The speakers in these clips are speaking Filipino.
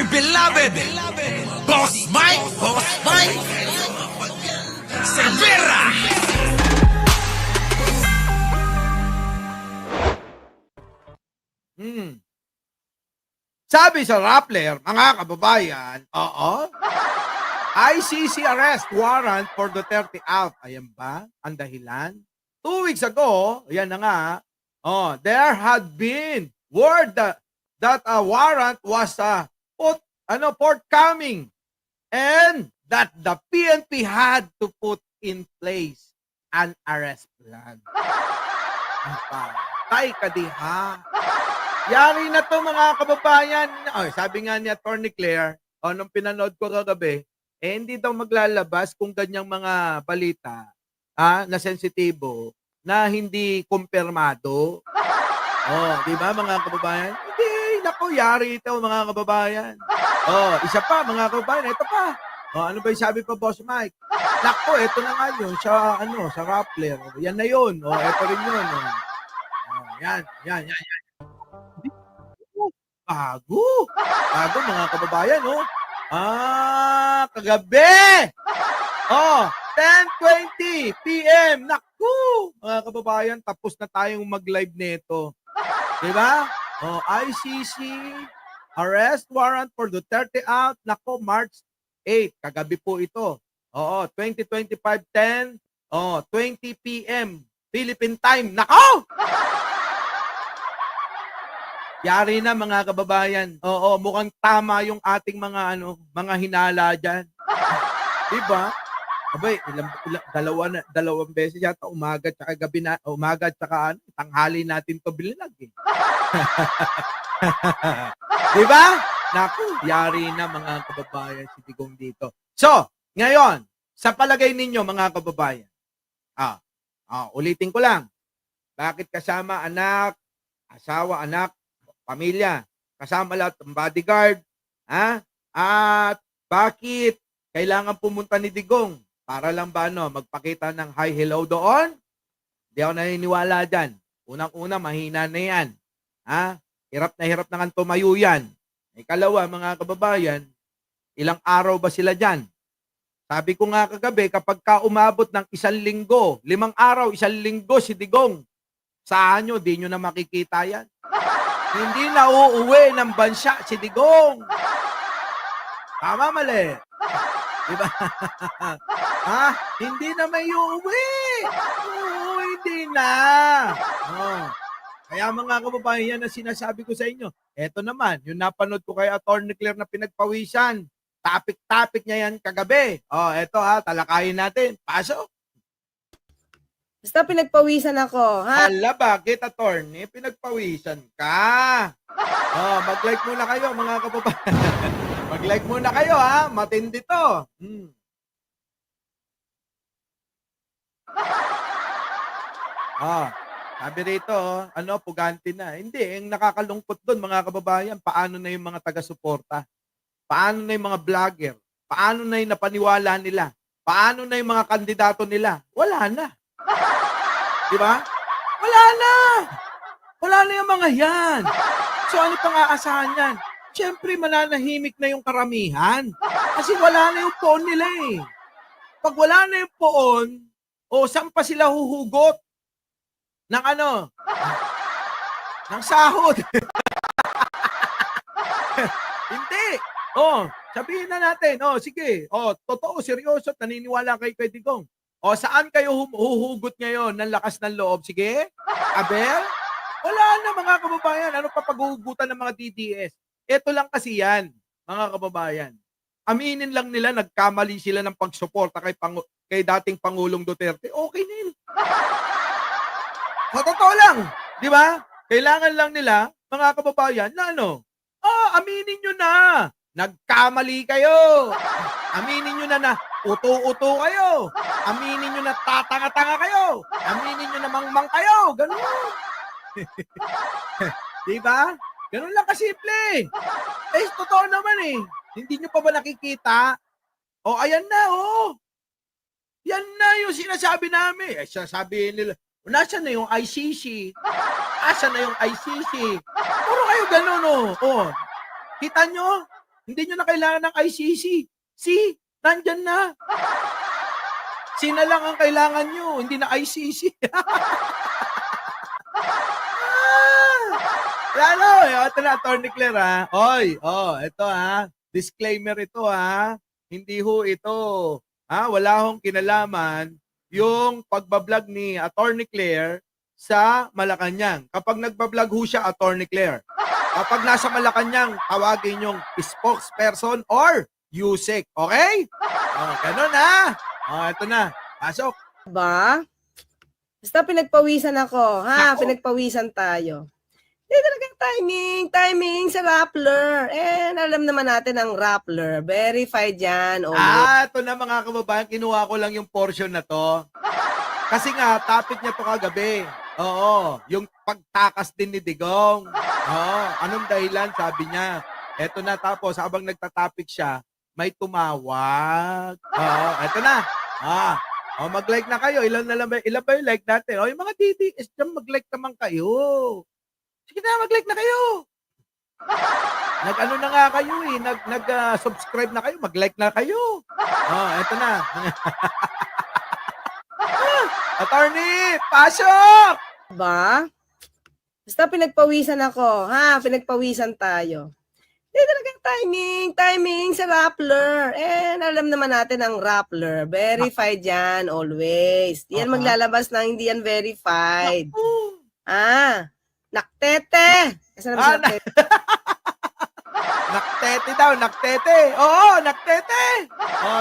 dear beloved, Boss Mike Cervera. Sabi sa Rappler, mga kababayan, ICC arrest warrant for Duterte out. Ayan ba ang dahilan? 2 weeks ago, ayan na nga, there had been word that a warrant was forthcoming and that the PNP had to put in place an arrest plan. Patay ka diha. Yari na to mga kababayan. Sabi nga ni Attorney Claire, nung pinanood ko kagabi, hindi daw maglalabas kung ganyang mga balita na sensitibo na hindi kumpirmado. Di ba mga kababayan? Hindi, naku, yari ito mga kababayan. Isa pa mga kababayan, ito pa. Ano ba yung sabi pa, Boss Mike? Naku, ito na nga yun sa Rappler. Yan na yun. Ito rin yun. Yan. Bago mga kababayan, kagabi! 10:20 PM. Naku! Mga kababayan, tapos na tayong mag-live nito. Diba? ICC arrest warrant for Duterte out. Naku, March 8. Kagabi po ito. 2025-10. 20 PM. Philippine time. Naku! Yari na mga kababayan. Mukhang tama yung ating mga hinala diyan. 'Di ba? Abay, dalawang beses yata umaga at gabi na, umaga at tanghali natin 'to bilinag eh. 'Di ba? Naku, yari na mga kababayan si Digong dito. So, ngayon, sa palagay ninyo mga kababayan. Ulitin ko lang. Bakit kasama anak, asawa, anak, pamilya, kasama lahat ng bodyguard, at bakit kailangan pumunta ni Digong? Para lang ba magpakita ng hi, hello doon? Hindi ako naniniwala dyan. Unang-una, mahina na yan. Hirap na nga tumayo yan. Ikalawa, mga kababayan, ilang araw ba sila dyan? Sabi ko nga kagabi, kapag ka umabot ng 1 linggo, 5 araw, 1 linggo si Digong, saan nyo, di nyo na makikita yan. Hindi na uuwi ng bansa si Digong. Tama, mali. Diba? Hindi na may uuwi. Hindi na. Kaya mga kababayan, yan ang sinasabi ko sa inyo. Eto naman, yung napanood ko kay Attorney Claire na pinagpawisan. Topic niya yan kagabi. Eto talakayin natin. Pasok. Basta pinagpawisan ako, ha? Ala, bakit, attorney? Pinagpawisan ka. Mag-like muna kayo, mga kababayan. Mag-like muna kayo, ha? Matindi to. Sabi rito, pugante na. Hindi, yung nakakalungkot doon, mga kababayan, paano na yung mga taga-suporta? Paano na yung mga vlogger? Paano na yung napaniwala nila? Paano na yung mga kandidato nila? Wala na. Diba? Wala na. Wala na yung mga yan. So ano pang aasahan yan? Siyempre mananahimik na yung karamihan. Kasi wala na yung poon nila eh. Pag wala na yung poon, saan pa sila huhugot? Ng ng sahod. Hindi. Sabihin na natin. Sige. Totoo, seryoso, naniniwala kayo kay Digong. Saan kayo huhugot ngayon ng lakas ng loob? Sige? Abel? Wala na mga kababayan. Ano pa paghuhugutan ng mga DDS? Ito lang kasi yan, mga kababayan. Aminin lang nila, nagkamali sila ng pagsuporta kay dating Pangulong Duterte. Okay na yun. Sa totoo lang. Di ba? Kailangan lang nila, mga kababayan, na aminin nyo na. Nagkamali kayo. Aminin nyo na uto-uto kayo. Aminin nyo na tatanga-tanga kayo. Aminin nyo na mangmang kayo. Ganun. Diba? Ganun lang kasimple. Totoo naman eh. Hindi nyo pa ba nakikita? Ayan na, Yan na yung sinasabi namin. Sasabihin nila, nasaan na yung ICC? Asan na yung ICC? Puro kayo ganun, Kita nyo? Hindi nyo na kailangan ng ICC. See? Nandyan na. C na lang ang kailangan nyo, hindi na ICC. Lalo, ito na, Attorney Claire, ha? Oy, ito, ha? Disclaimer ito, ha? Hindi ho ito. Ha? Wala hong kinalaman yung pagbablog ni Attorney Claire sa Malacanang. Kapag nagbablog ho siya, Attorney Claire. Kapag nasa Malacanang, tawagin yung spokesperson or Yusek. Okay? Ganun, ha? Ito na. Pasok. Ba? Basta pinagpawisan ako, ha? Nako. Pinagpawisan tayo. Hindi talagang timing sa Rappler. Alam naman natin ang Rappler. Verified yan. Ito na mga kababayan, kinuha ko lang yung portion na to. Kasi nga, topic niya to kagabi. Oo, yung pagtakas din ni Digong. Oo, anong dahilan, sabi niya. Eto na, tapos habang nagtatopic siya, may tumawag. Oo, eto na. Mag-like na kayo. Ilan ba yung like natin? Yung mga DDS dyan, mag-like naman kayo. Sige na, mag-like na kayo. Nag-ano na nga kayo eh. Nag-subscribe na kayo. Mag-like na kayo. Eto na. Attorney, pasok! Ba? Basta pinagpawisan ako, ha? Pinagpawisan tayo. Hindi talagang timing sa Rappler. Alam naman natin ang Rappler. Verified yan, always. Di yan maglalabas na hindi yan verified. Naktete! Kasi naman si Naktete. Naktete daw, naktete. Oo, naktete.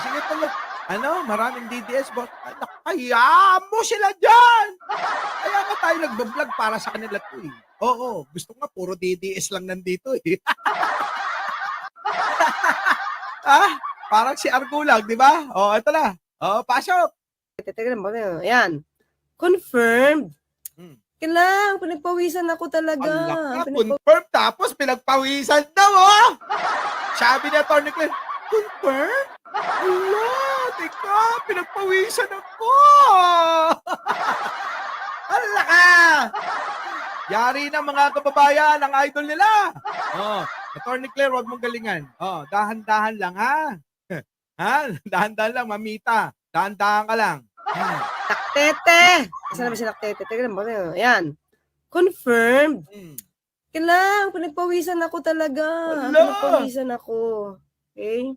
Sige tuloy. Maraming DDS, but kaya mo sila dyan. Kaya nga tayo nagbablog para sa kanila to eh. Oo, gusto nga puro DDS lang nandito eh. Parang si Argulag, di ba? Ito na. Pasok. Ayan. Confirmed. Kailang, pinagpawisan ako talaga. Confirm, tapos pinagpawisan daw, Sabi ni Atty. Claire, confirm? Wala, teka, pinagpawisan ako. Hala ka! Yari na mga kababayan, ang idol nila. Atty. Claire, wag mong galingan. Dahan-dahan lang, ha? Dahan-dahan lang, mamita. Dahan-dahan ka lang. Naktete! Kasi naman si Naktete. Ayan. Confirmed. Kailang, pinagpawisan ako talaga. Pinagpawisan ako. Okay?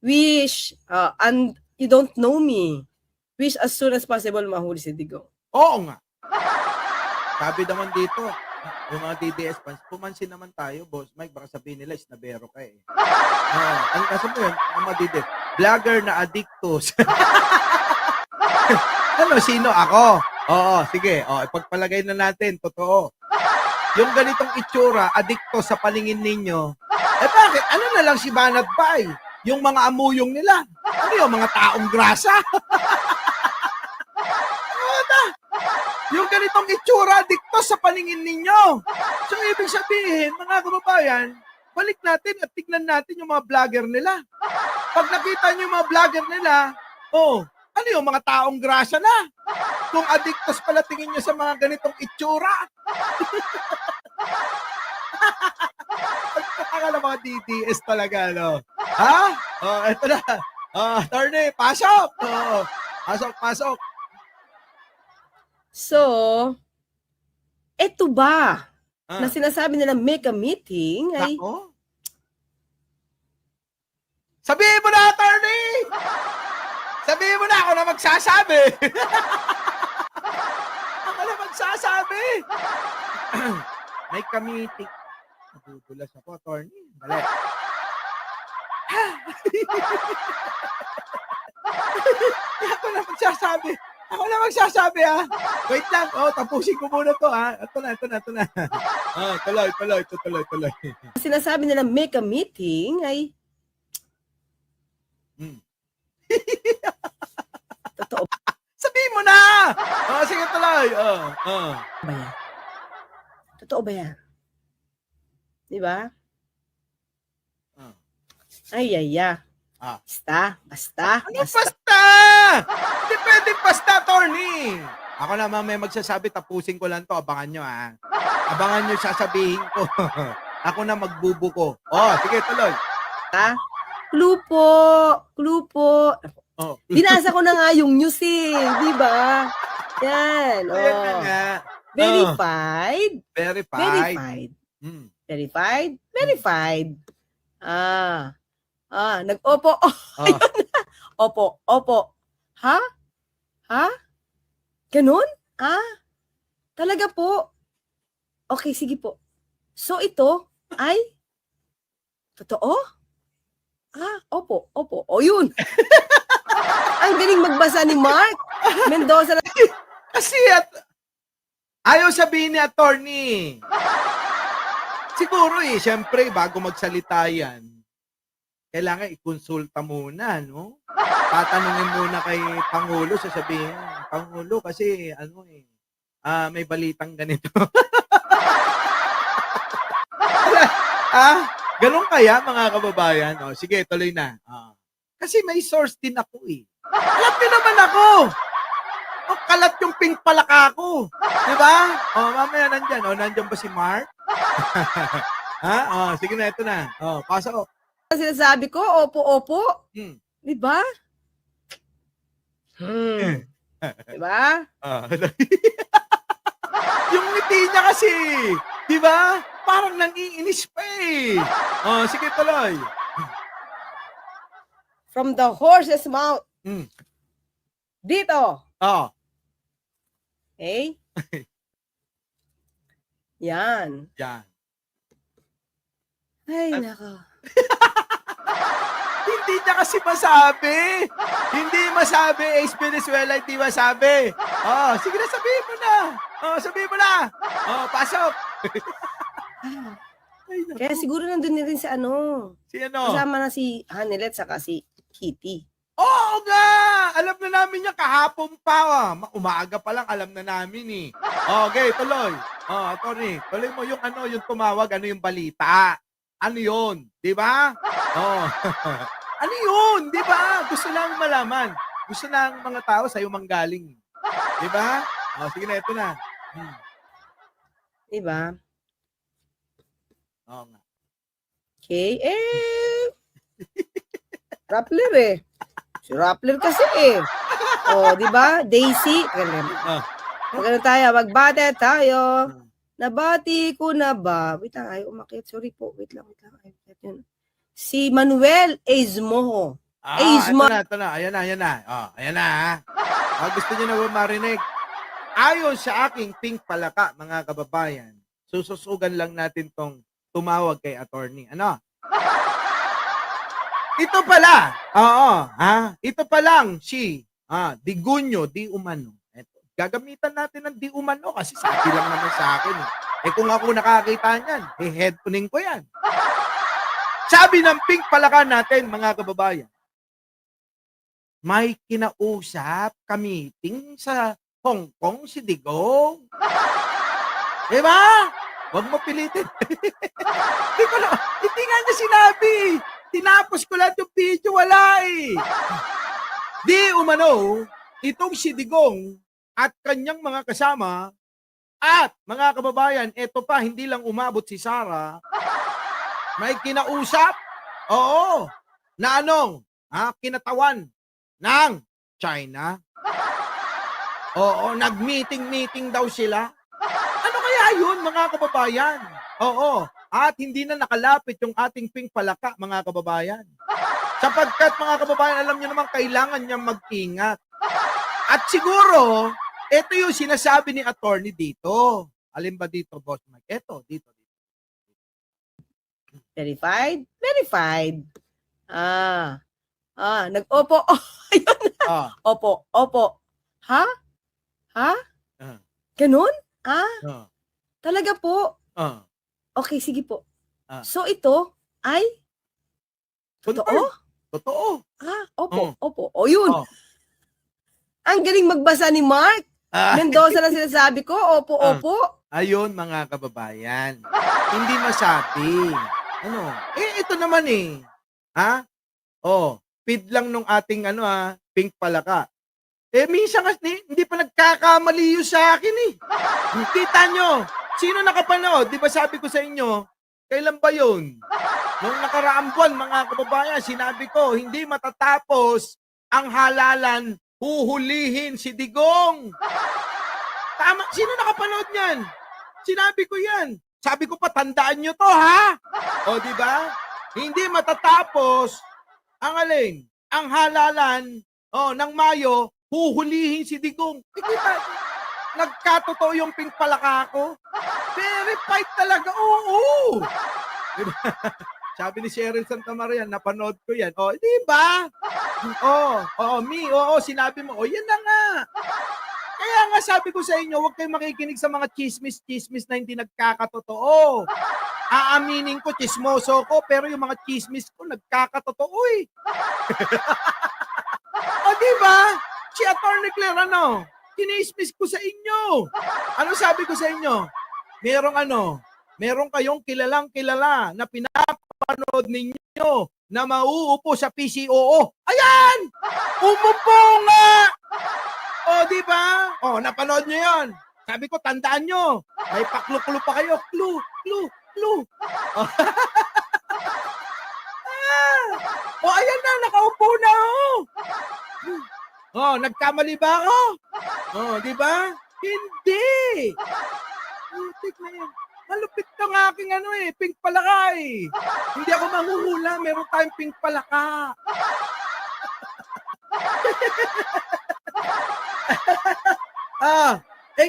Wish, and you don't know me. Wish as soon as possible mahuli si Digong. Oo nga. Sabi naman dito, yung mga DDS fans, pumansin naman tayo, Boss Mike, baka sabihin nila, isnabero ka eh. Ano kasi mo yun, ang mga DDS? Vlogger na addictos. Sino? Ako? Oo, sige. Ipagpalagay na natin, totoo. Yung ganitong itsura, addicto sa paningin ninyo, bakit? Ano na lang si Banat Bay? Yung mga amuyong nila. Ano yung mga taong grasa? Yung ganitong itsura, addicto sa paningin ninyo. So, ibig sabihin, mga kababayan, balik natin at tignan natin yung mga vlogger nila. Pag nakita nyo yung mga vlogger nila, ano yung mga taong grasa na? Kung addictos pala tingin nyo sa mga ganitong itsura. Pagkakala mga DDS talaga, no? Ito na. Attorney, pasok! Pasok. So, eto ba na sinasabi nila make a meeting ay... Nako. Sabihin mo na, attorney! Sabihin mo na, ako na magsasabi! Ako na magsasabi! May committee. Nadudulas ako, attorney. Dali. Ako na magsasabi. Wait lang. Tapusin ko muna to, ha. Ito na. Tuloy. Sinasabi nila make a meeting ay... Totoo Sabihin mo na! Sige, tuloy. ba yan? Totoo ba yan? Di ba? Ay. Basta. Ano basta? Hindi pwedeng basta, attorney. Ako naman may magsasabi, tapusin ko lang to. Abangan nyo, ha. Abangan nyo sasabihin ko. Ako na magbubuko. Sige, tuloy. Ha? Clue po. Clue po. Oh. Binasa ko na nga yung news eh. Di ba? Yan. Ayan na Oh. nga. Verified. Verified. Verified. Hmm. Verified. Verified. Nag-opo. Oh. Opo. Opo. Ha? Ha? Ganun? Talaga po. Okay, sige po. So ito ay totoo? Opo. Opo. O yun. Ang galing magbasa ni Mark Mendoza. Kasi ayaw sabihin ni attorney. Siguro syempre, bago magsalita yan, kailangan ikonsulta muna, no? Tatanungin muna kay Pangulo, sasabihin, Pangulo, kasi, may balitang ganito. Ganun kaya, mga kababayan? O, sige, tuloy na. Kasi may source din ako, eh. Alam niyo naman ako! Ang kalat yung pink palaka ko. Di ba? Mamaya nandyan ba si Mark? Sige na, ito na. Pasok. Sinasabi ko, opo. Hmm. Di ba? Di ba? Yung ngiti niya kasi, di ba? Parang nangiinis pa eh. Sige, tuloy. From the horse's mouth. Dito. Okay? Yan. Yan. Ay, nako. Hindi niya kasi masabi. Hindi masabi. Ace Venezuela, hindi masabi. Sige na, sabihin mo na. Sabihin mo na. Pasok. Ay, naku. Kaya siguro nandun din si Si ano? kasama na si Hanelet saka si Kitty. Oo nga! Alam na namin yan kahapon pa. Umaga pa lang, alam na namin eh. Okay, tuloy. Attorney, tuloy mo yung yung tumawag, yung balita. Ano yun? Di ba? Ano yun? Di ba? Gusto lang malaman. Gusto lang mga tao sa'yo manggaling. Di ba? Sige na, ito na. Di ba? Oo nga. Okay, Rappler eh. Si Rappler kasi eh. Di ba? Daisy. Magano tayo, magbate tayo. Nabati ko na ba? Wait lang, ayaw umakit. Sorry po. Wait lang. Si Manuel Ezmoho. Ito na. Ayan na. Ayan na. Gusto niyo na ba marinig? Ayon sa aking pink palaka, mga kababayan, sususugan lang natin tong tumawag kay attorney. Ito pala. Ito pa lang si Digunyo Di Umano. Ito. Gagamitan natin ng Di Umano kasi sabi lang naman sa akin. Kung ako nakakita niyan, headphoning ko yan. Sabi ng pink palaka natin, mga kababayan, may kinausap ka-meeting sa Hong Kong si Digong. Diba? Huwag mo pilitin. Hindi nga niya sinabi. Tinapos ko lahat yung video, wala eh. Di umano, itong si Digong at kanyang mga kasama at mga kababayan, eto pa, hindi lang umabot si Sara, may kinausap, na kinatawan ng China. Nag-meeting daw sila. Ano kaya yun, mga kababayan? At hindi na nakalapit yung ating pink palaka, mga kababayan. Sapagkat, mga kababayan, alam niyo naman, kailangan niya mag-ingat. At siguro, ito yung sinasabi ni attorney dito. Alin ba dito, Boss Mike? Ito, dito. Verified? Verified. Nag-opo. Ayun. Opo. Ha? Ganun? Talaga po. Okay, sige po. So ito ay totoo? Totoo. Opo. O yun. Ang galing magbasa ni Mark Mendoza na sinasabi ko. Opo. Ayun, mga kababayan. Hindi masabi. Ito naman eh. Feed lang nung ating pink palaka. Minsan hindi pa nagkakamali yun sa akin eh. Kita nyo, sino nakapanood? Di ba sabi ko sa inyo, kailan ba yun? Nung nakaraang buwan, mga kababayan, sinabi ko, hindi matatapos ang halalan, huhulihin si Digong. Tama, sino nakapanood niyan? Sinabi ko yan. Sabi ko pa, tandaan nyo to, ha? O, di ba? Hindi matatapos ang alin, ang halalan ng Mayo, huhulihin si Digong. Kita, nagkatotoo yung pink palaka ko. Verified talaga, oo. Diba? Sabi ni Cheryl Santamaria, napanood ko yan. O, di ba? Oo, sinabi mo, yan na nga. Kaya nga sabi ko sa inyo, huwag kayong makikinig sa mga chismis na hindi nagkakatotoo. Aaminin ko, chismoso ko, pero yung mga chismis ko, nagkakatotoo eh. O diba? Si Atty. Claire, kinismis ko sa inyo. Ano sabi ko sa inyo? Meron kayong kilalang kilala na pinapanood ninyo na mauupo sa PCOO. Ayan! Umupo nga! O, di ba? O, napanood nyo yun. Sabi ko, tandaan nyo. May paklo-klo pa kayo. Clue. O, ayan na. Nakaupo na ako. O, nagkamali ba ako? O, di ba? Hindi. Putik na yan. Malupit ng aking pink palaka eh. Hindi ako manghuhula. Meron tayong pink palaka.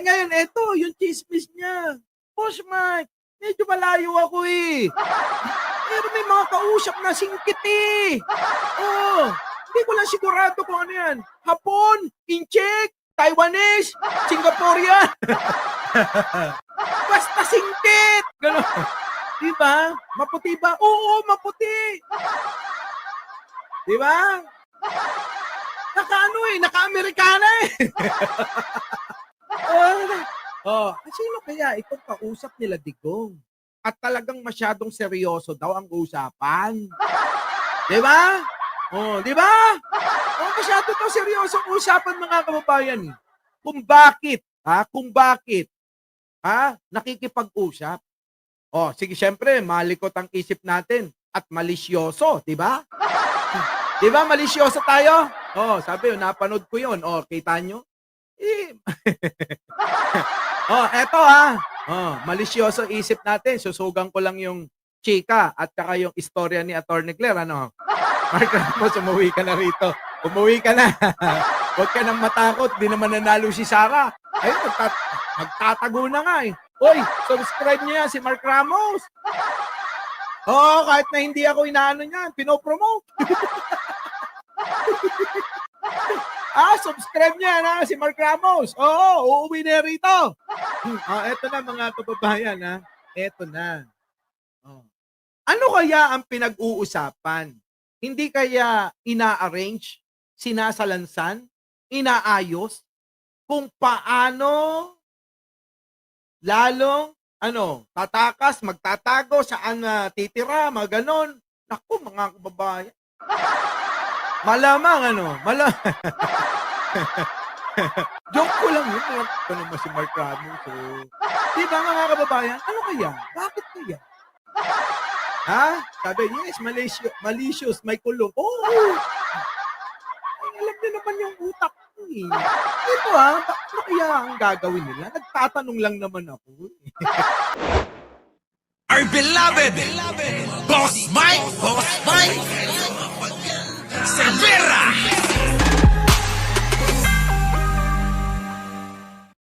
Ngayon, eto, yung chismis niya. Boss Mike, medyo malayo ako eh. Pero may mga kausap na singkit eh. Hindi ko lang sigurado kung ano yan. Hapon, Incheck, Taiwanese, Singaporean. Basta singkit. Ganon. Diba? Maputi ba? Oo, maputi. Diba? Naka-Amerikana eh. Sino kaya itong kausap nila Digong? At talagang masyadong seryoso daw ang usapan. Diba? Di ba? Masyado daw seryoso ang usapan, mga kababayan. Kung bakit nakikipag-usap. Sige, syempre, malikot ang isip natin at malisyoso, di ba? Di ba, malisyoso tayo? Sabi yun, napanood ko yun. Kita nyo? Eto malisyoso isip natin. Susugan ko lang yung chika at saka yung istorya ni Atty. Claire, Mark Ramos, umuwi ka na rito. Umuwi ka na. Huwag ka nang matakot. Di naman nanalo si Sarah. Ayun, magtatago na nga eh. Hoy, subscribe niyo yan si Mark Ramos. Kahit na hindi ako inaano niyan, pinopromote. Subscribe niya si Mark Ramos. Uuwi na rito. Eto na, mga kababayan, Eto na. Ano kaya ang pinag-uusapan? Hindi kaya ina-arrange, sinasalansan, inaayos kung paano lalong tatakas, magtatago, saan titira, mga ganon. Naku, mga kababayan. Malamang joke ko lang yun. Ito naman si Mark Ramos. Di ba, mga kababayan? Ano kaya? Bakit kaya? Sabi, yes, malicious, may kulong. Alam niyo naman yung utak ko eh. Ito ano kaya ang gagawin nila? Nagtatanong lang naman ako. Our beloved Boss Mike